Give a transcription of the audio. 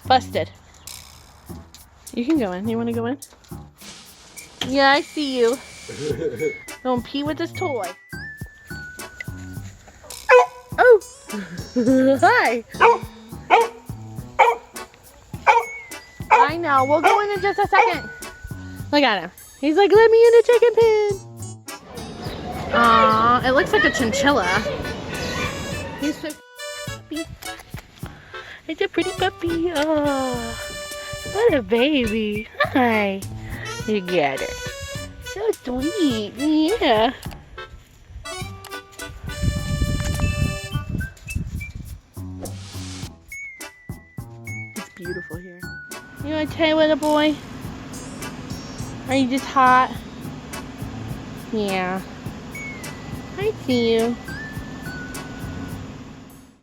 Busted. You can go in. You want to go in? Yeah, I see you. Don't pee with this toy. Oh! Hi! I know. We'll go in just a second. Look at him. He's like, let me in the chicken pen. Aw, it looks like a chinchilla. He's so puppy. It's a pretty puppy. Oh, what a baby. Hi. You got her. So sweet. Yeah. It's beautiful here. You want to play with a boy? Are you just hot? Yeah. I see you.